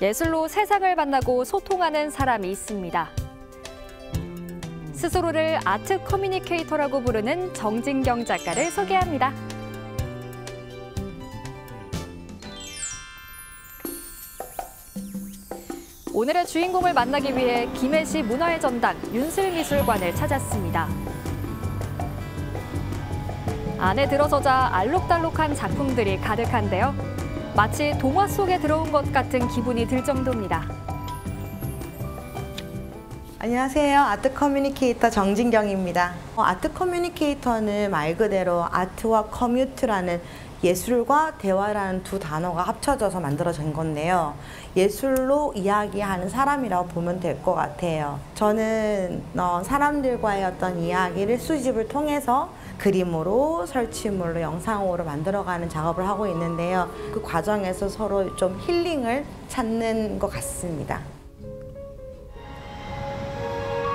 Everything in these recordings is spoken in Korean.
예술로 세상을 만나고 소통하는 사람이 있습니다. 스스로를 아트 커뮤니케이터라고 부르는 정진경 작가를 소개합니다. 오늘의 주인공을 만나기 위해 김해시 문화의 전당 윤슬미술관을 찾았습니다. 안에 들어서자 알록달록한 작품들이 가득한데요. 마치 동화 속에 들어온 것 같은 기분이 들 정도입니다. 안녕하세요. 아트 커뮤니케이터 정진경입니다. 아트 커뮤니케이터는 말 그대로 아트와 커뮤트라는 예술과 대화라는 두 단어가 합쳐져서 만들어진 건데요. 예술로 이야기하는 사람이라고 보면 될 것 같아요. 저는 사람들과의 어떤 이야기를 수집을 통해서 그림으로, 설치물로, 영상으로 만들어가는 작업을 하고 있는데요. 그 과정에서 서로 좀 힐링을 찾는 것 같습니다.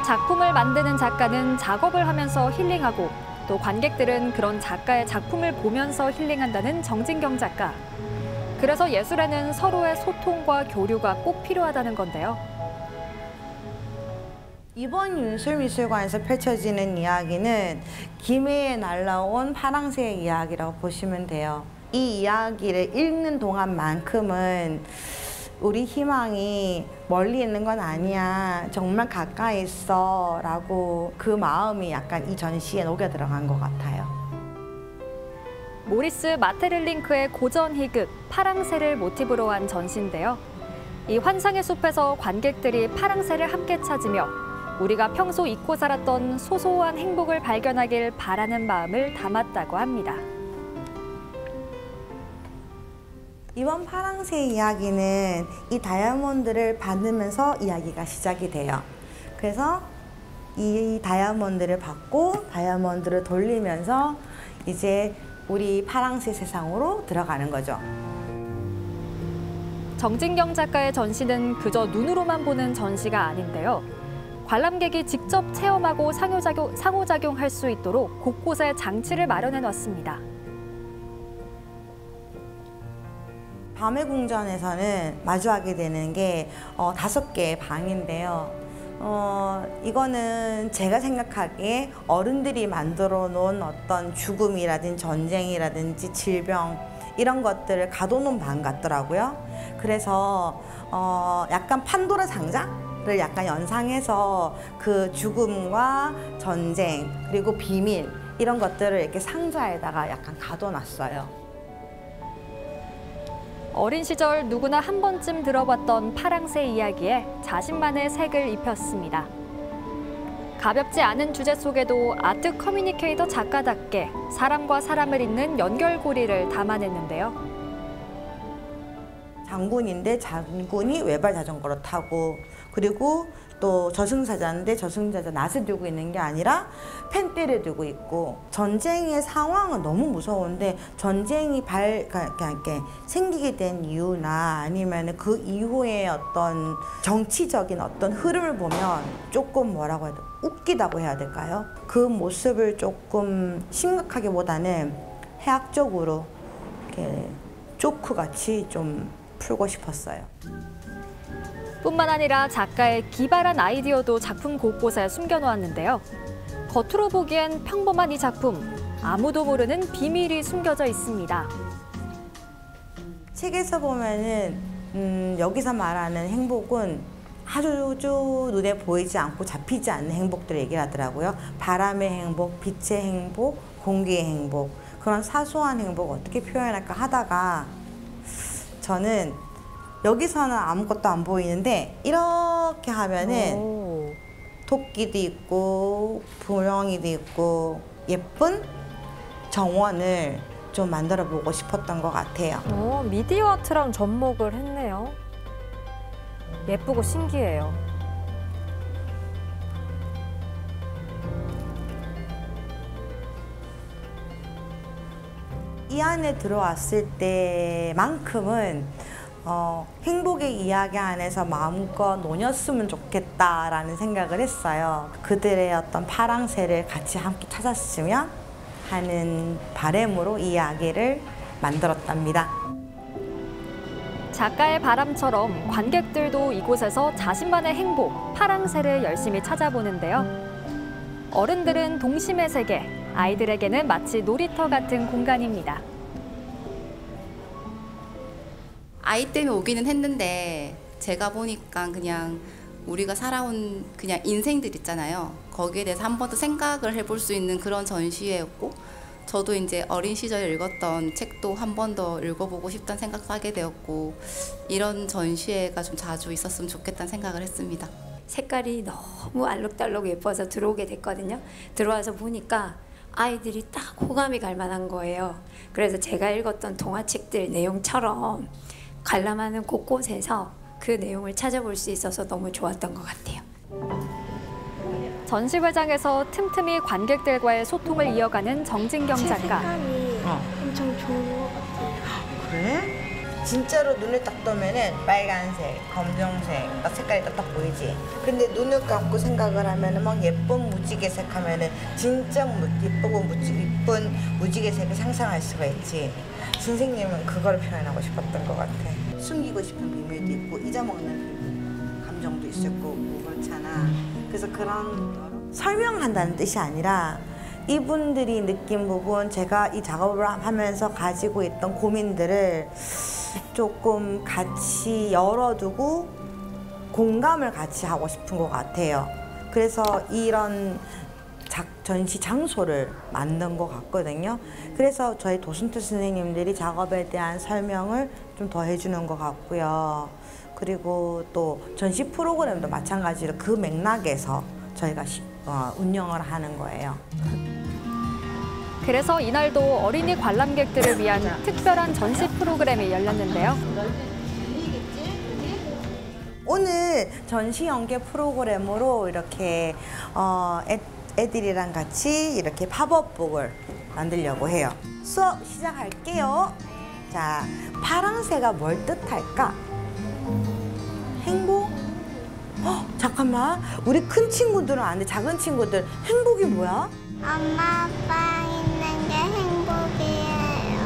작품을 만드는 작가는 작업을 하면서 힐링하고 또 관객들은 그런 작가의 작품을 보면서 힐링한다는 정진경 작가. 그래서 예술에는 서로의 소통과 교류가 꼭 필요하다는 건데요. 이번 윤슬미술관에서 펼쳐지는 이야기는 김해에 날라온 파랑새의 이야기라고 보시면 돼요. 이 이야기를 읽는 동안만큼은 우리 희망이 멀리 있는 건 아니야, 정말 가까이 있어 라고 그 마음이 약간 이 전시에 녹여 들어간 것 같아요. 모리스 마테를링크의 고전 희극 파랑새를 모티브로 한 전시인데요. 이 환상의 숲에서 관객들이 파랑새를 함께 찾으며 우리가 평소 잊고 살았던 소소한 행복을 발견하길 바라는 마음을 담았다고 합니다. 이번 파랑새 이야기는 이 다이아몬드를 받으면서 이야기가 시작이 돼요. 그래서 이 다이아몬드를 받고 다이아몬드를 돌리면서 이제 우리 파랑새 세상으로 들어가는 거죠. 정진경 작가의 전시는 그저 눈으로만 보는 전시가 아닌데요. 관람객이 직접 체험하고 상호작용할 수 있도록 곳곳에 장치를 마련해 놨습니다. 밤의 궁전에서는 마주하게 되는 게 5개의 방인데요. 이거는 제가 생각하기에 어른들이 만들어 놓은 어떤 죽음이라든지 전쟁이라든지 질병 이런 것들을 가둬놓은 방 같더라고요. 그래서 약간 판도라 상자를 약간 연상해서 그 죽음과 전쟁 그리고 비밀 이런 것들을 이렇게 상자에다가 약간 가둬놨어요. 어린 시절 누구나 한 번쯤 들어봤던 파랑새 이야기에 자신만의 색을 입혔습니다. 가볍지 않은 주제 속에도 아트 커뮤니케이터 작가답게 사람과 사람을 잇는 연결고리를 담아냈는데요. 장군인데 장군이 외발 자전거를 타고 그리고 또 저승사자인데 저승사자 낫을 들고 있는 게 아니라 펜대를 들고 있고 전쟁의 상황은 너무 무서운데 전쟁이 이렇게 생기게 된 이유나 아니면 그 이후에 어떤 정치적인 어떤 흐름을 보면 조금 뭐라고 해야 돼? 웃기다고 해야 될까요? 그 모습을 조금 심각하기보다는 해학적으로 이렇게 조크같이 좀 풀고 싶었어요. 뿐만 아니라 작가의 기발한 아이디어도 작품 곳곳에 숨겨놓았는데요. 겉으로 보기엔 평범한 이 작품, 아무도 모르는 비밀이 숨겨져 있습니다. 책에서 보면은 여기서 말하는 행복은 아주 눈에 보이지 않고 잡히지 않는 행복들을 얘기를 하더라고요. 바람의 행복, 빛의 행복, 공기의 행복, 그런 사소한 행복 어떻게 표현할까 하다가 저는 여기서는 아무것도 안 보이는데 이렇게 하면은 토끼도 있고 부렁이도 있고 예쁜 정원을 좀 만들어 보고 싶었던 것 같아요. 미디어 아트랑 접목을 했네요. 예쁘고 신기해요. 이 안에 들어왔을 때만큼은 행복의 이야기 안에서 마음껏 노녔으면 좋겠다라는 생각을 했어요. 그들의 어떤 파랑새를 같이 함께 찾았으면 하는 바람으로 이 이야기를 만들었답니다. 작가의 바람처럼 관객들도 이곳에서 자신만의 행복, 파랑새를 열심히 찾아보는데요. 어른들은 동심의 세계, 아이들에게는 마치 놀이터 같은 공간입니다. 아이 때문에 오기는 했는데 제가 보니까 그냥 우리가 살아온 그냥 인생들 있잖아요. 거기에 대해서 한 번 더 생각을 해볼 수 있는 그런 전시회였고, 저도 이제 어린 시절에 읽었던 책도 한 번 더 읽어보고 싶다는 생각도 하게 되었고, 이런 전시회가 좀 자주 있었으면 좋겠다는 생각을 했습니다. 색깔이 너무 알록달록 예뻐서 들어오게 됐거든요. 들어와서 보니까 아이들이 딱 호감이 갈 만한 거예요. 그래서 제가 읽었던 동화책들 내용처럼 관람하는 곳곳에서 그 내용을 찾아볼 수 있어서 너무 좋았던 것 같아요. 전시회장에서 틈틈이 관객들과의 소통을 이어가는 정진경 작가. 색감이 엄청 좋은 것 같아요. 그래? 진짜로 눈을 딱 뜨면은 빨간색, 검정색 딱 색깔이 딱 보이지. 근데 눈을 감고 생각을 하면은 막 예쁜 무지개색 하면은 진짜 예쁘고 이쁜 무지개색을 상상할 수가 있지. 선생님은 그걸 표현하고 싶었던 것 같아. 숨기고 싶은 비밀도 있고 잊어먹는 감정도 있을 거고 그렇잖아. 그래서 그런 설명한다는 뜻이 아니라 이분들이 느낀 부분, 제가 이 작업을 하면서 가지고 있던 고민들을 조금 같이 열어두고 공감을 같이 하고 싶은 것 같아요. 그래서 이런 전시 장소를 만든 것 같거든요. 그래서 저희 도슨트 선생님들이 작업에 대한 설명을 좀 더 해주는 것 같고요. 그리고 또 전시 프로그램도 마찬가지로 그 맥락에서 저희가 운영을 하는 거예요. 그래서 이날도 어린이 관람객들을 위한 특별한 전시 프로그램이 열렸는데요. 오늘 전시 연계 프로그램으로 이렇게 애들이랑 같이 이렇게 팝업북을 만들려고 해요. 수업 시작할게요. 자, 파랑새가 뭘 뜻할까? 행복? 잠깐만. 우리 큰 친구들은 안 돼. 작은 친구들. 행복이 뭐야? 엄마, 아빠 있는 게 행복이에요.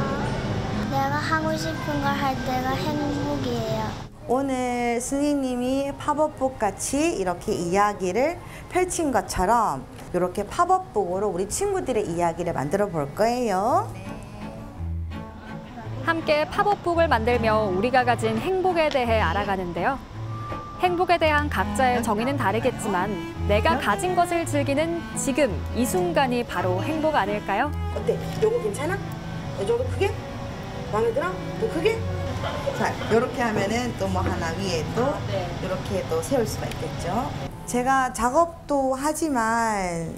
내가 하고 싶은 걸 할 때가 행복이에요. 오늘 선생님이 팝업북 같이 이렇게 이야기를 펼친 것처럼 이렇게 팝업북으로 우리 친구들의 이야기를 만들어 볼 거예요. 함께 팝업북을 만들며 우리가 가진 행복에 대해 알아가는데요. 행복에 대한 각자의 정의는 다르겠지만 내가 가진 것을 즐기는 지금 이 순간이 바로 행복 아닐까요? 어때? 요거 괜찮아? 이 정도 크게? 마음에 들어? 더 크게? 자, 이렇게 하면은 또 뭐 하나 위에 또 이렇게 또 세울 수가 있겠죠. 제가 작업도 하지만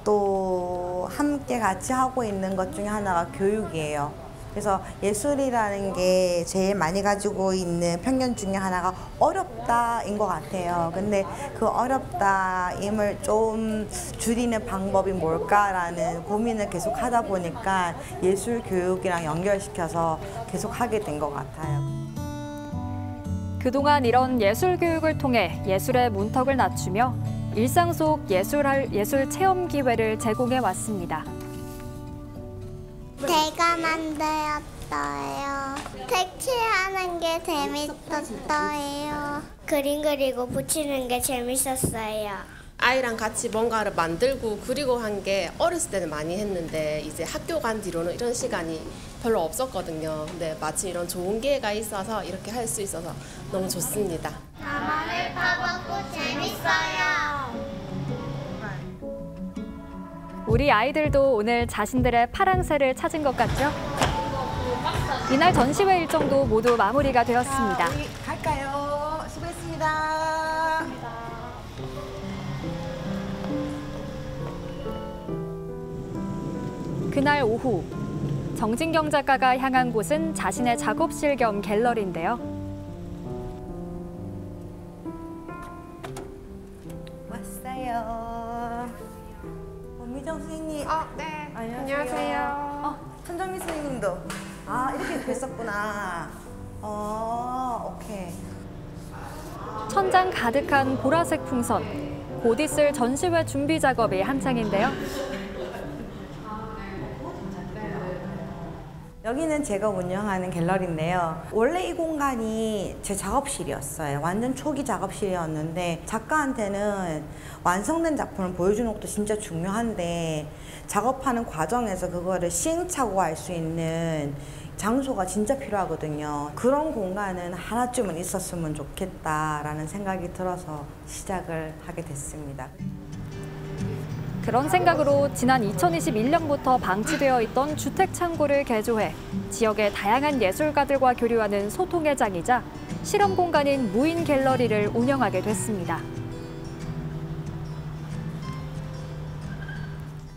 또 함께 같이 하고 있는 것 중에 하나가 교육이에요. 그래서 예술이라는 게 제일 많이 가지고 있는 편견 중에 하나가 어렵다인 것 같아요. 근데 그 어렵다임을 좀 줄이는 방법이 뭘까라는 고민을 계속 하다 보니까 예술 교육이랑 연결시켜서 계속 하게 된 것 같아요. 그동안 이런 예술 교육을 통해 예술의 문턱을 낮추며 일상 속 예술 체험 기회를 제공해 왔습니다. 제가 만들었어요. 색칠하는 게 재밌었어요. 그림 그리고 붙이는 게 재밌었어요. 아이랑 같이 뭔가를 만들고 그리고 한 게 어렸을 때는 많이 했는데 이제 학교 간 뒤로는 이런 시간이 별로 없었거든요. 근데 마침 이런 좋은 기회가 있어서 이렇게 할 수 있어서 너무 좋습니다. 나만을 파먹고 재밌어요. 우리 아이들도 오늘 자신들의 파랑새를 찾은 것 같죠? 이날 전시회 일정도 모두 마무리가 되었습니다. 우리 갈까요? 수고했습니다. 그날 오후 정진경 작가가 향한 곳은 자신의 작업실 겸 갤러리인데요. 왔어요. 미정 선생님. 네. 안녕하세요. 천정미 선생님도. 이렇게 됐었구나. 오케이. 천장 가득한 보라색 풍선. 곧 있을 전시회 준비 작업이 한창인데요. 여기는 제가 운영하는 갤러리인데요. 원래 이 공간이 제 작업실이었어요. 완전 초기 작업실이었는데 작가한테는 완성된 작품을 보여주는 것도 진짜 중요한데 작업하는 과정에서 그거를 시행착오할 수 있는 장소가 진짜 필요하거든요. 그런 공간은 하나쯤은 있었으면 좋겠다라는 생각이 들어서 시작을 하게 됐습니다. 그런 생각으로 지난 2021년부터 방치되어 있던 주택 창고를 개조해 지역의 다양한 예술가들과 교류하는 소통의 장이자 실험 공간인 무인 갤러리를 운영하게 됐습니다.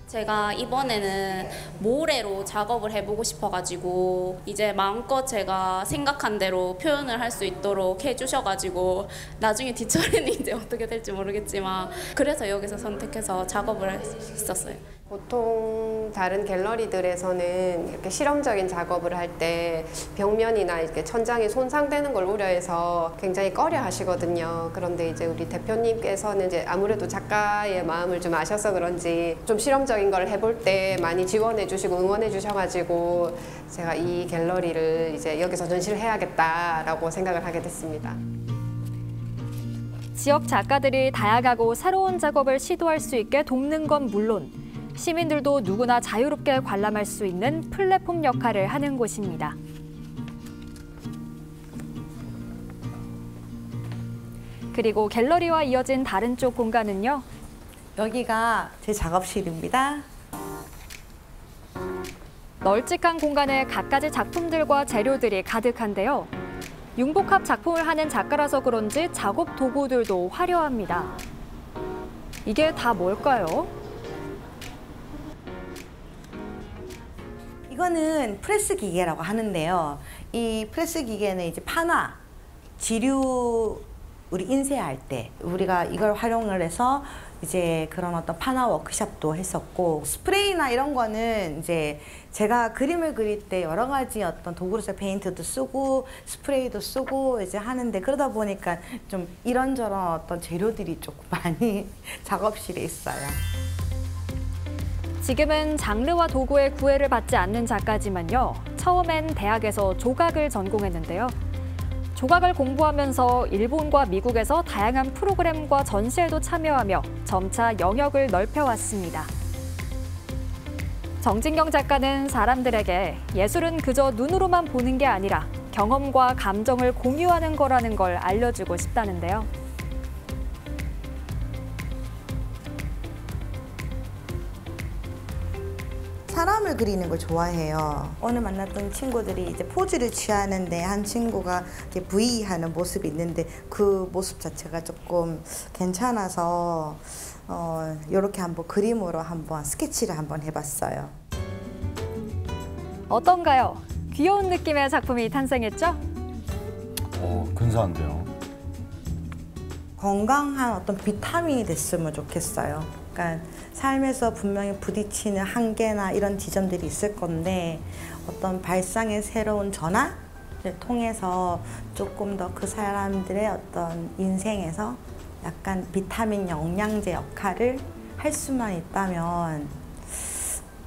제가 이번에는 모래로 작업을 해보고 싶어가지고 이제 마음껏 제가 생각한 대로 표현을 할 수 있도록 해주셔가지고 나중에 뒤처리는 이제 어떻게 될지 모르겠지만 그래서 여기서 선택해서 작업을 했었어요. 보통 다른 갤러리들에서는 이렇게 실험적인 작업을 할 때 벽면이나 이렇게 천장이 손상되는 걸 우려해서 굉장히 꺼려 하시거든요. 그런데 이제 우리 대표님께서는 이제 아무래도 작가의 마음을 좀 아셔서 그런지 좀 실험적인 걸 해볼 때 많이 지원해 주시고 응원해 주셔가지고 제가 이 갤러리를 이제 여기서 전시를 해야겠다라고 생각을 하게 됐습니다. 지역 작가들이 다양하고 새로운 작업을 시도할 수 있게 돕는 건 물론 시민들도 누구나 자유롭게 관람할 수 있는 플랫폼 역할을 하는 곳입니다. 그리고 갤러리와 이어진 다른 쪽 공간은요. 여기가 제 작업실입니다. 널찍한 공간에 갖가지 작품들과 재료들이 가득한데요. 융복합 작품을 하는 작가라서 그런지 작업 도구들도 화려합니다. 이게 다 뭘까요? 이거는 프레스 기계라고 하는데요. 이 프레스 기계는 이제 판화, 지류 우리 인쇄할 때 우리가 이걸 활용을 해서 이제 그런 어떤 판화 워크숍도 했었고 스프레이나 이런 거는 이제 제가 그림을 그릴 때 여러 가지 어떤 도구로서 페인트도 쓰고 스프레이도 쓰고 이제 하는데 그러다 보니까 좀 이런저런 어떤 재료들이 조금 많이 작업실에 있어요. 지금은 장르와 도구의 구애를 받지 않는 작가지만요. 처음엔 대학에서 조각을 전공했는데요. 조각을 공부하면서 일본과 미국에서 다양한 프로그램과 전시에도 참여하며 점차 영역을 넓혀왔습니다. 정진경 작가는 사람들에게 예술은 그저 눈으로만 보는 게 아니라 경험과 감정을 공유하는 거라는 걸 알려주고 싶다는데요. 사람을 그리는 걸 좋아해요. 오늘 만났던 친구들이 이제 포즈를 취하는데 한 친구가 이렇게 V 하는 모습이 있는데 그 모습 자체가 조금 괜찮아서 이렇게 한번 그림으로 한번 스케치를 한번 해봤어요. 어떤가요? 귀여운 느낌의 작품이 탄생했죠? 근사한데요. 건강한 어떤 비타민이 됐으면 좋겠어요. 그러니까 삶에서 분명히 부딪히는 한계나 이런 지점들이 있을 건데 어떤 발상의 새로운 전환을 통해서 조금 더 그 사람들의 어떤 인생에서 약간 비타민 영양제 역할을 할 수만 있다면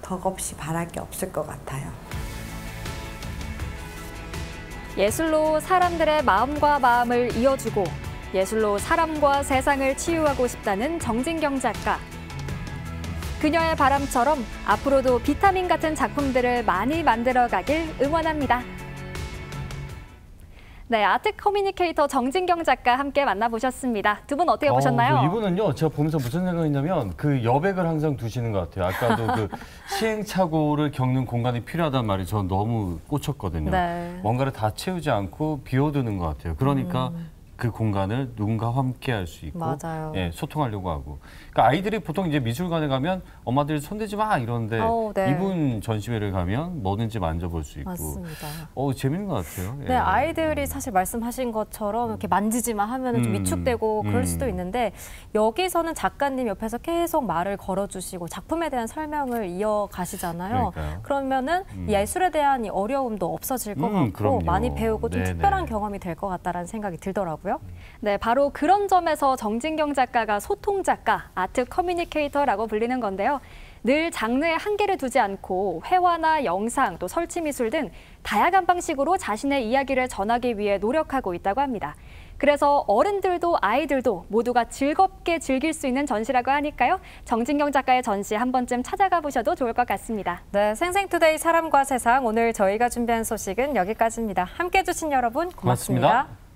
덕없이 바랄 게 없을 것 같아요. 예술로 사람들의 마음과 마음을 이어주고 예술로 사람과 세상을 치유하고 싶다는 정진경 작가. 그녀의 바람처럼 앞으로도 비타민 같은 작품들을 많이 만들어가길 응원합니다. 네, 아트 커뮤니케이터 정진경 작가 함께 만나보셨습니다. 두 분 어떻게 보셨나요? 이분은요, 제가 보면서 무슨 생각했냐면 그 여백을 항상 두시는 것 같아요. 아까도 그 시행착오를 겪는 공간이 필요하다는 말이 전 너무 꽂혔거든요. 네. 뭔가를 다 채우지 않고 비워두는 것 같아요. 그러니까 그 공간을 누군가와 함께 할 수 있고 맞아요. 예, 소통하려고 하고. 그러니까 아이들이 보통 이제 미술관에 가면 엄마들이 손대지 마 이러는데 네. 이분 전시회를 가면 뭐든지 만져볼 수 있고. 맞습니다. 재밌는 것 같아요. 네, 아이들이 사실 말씀하신 것처럼 이렇게 만지지만 하면 좀 위축되고 그럴 수도 있는데 여기서는 작가님 옆에서 계속 말을 걸어주시고 작품에 대한 설명을 이어가시잖아요. 그러니까요. 그러면은 예술에 대한 이 어려움도 없어질 것 같고 그럼요. 많이 배우고 좀 네네. 특별한 경험이 될 것 같다라는 생각이 들더라고요. 네, 바로 그런 점에서 정진경 작가가 소통 작가, 아트 커뮤니케이터라고 불리는 건데요. 늘 장르에 한계를 두지 않고 회화나 영상, 또 설치 미술 등 다양한 방식으로 자신의 이야기를 전하기 위해 노력하고 있다고 합니다. 그래서 어른들도 아이들도 모두가 즐겁게 즐길 수 있는 전시라고 하니까요. 정진경 작가의 전시 한 번쯤 찾아가 보셔도 좋을 것 같습니다. 네, 생생투데이 사람과 세상 오늘 저희가 준비한 소식은 여기까지입니다. 함께해 주신 여러분 고맙습니다. 고맙습니다.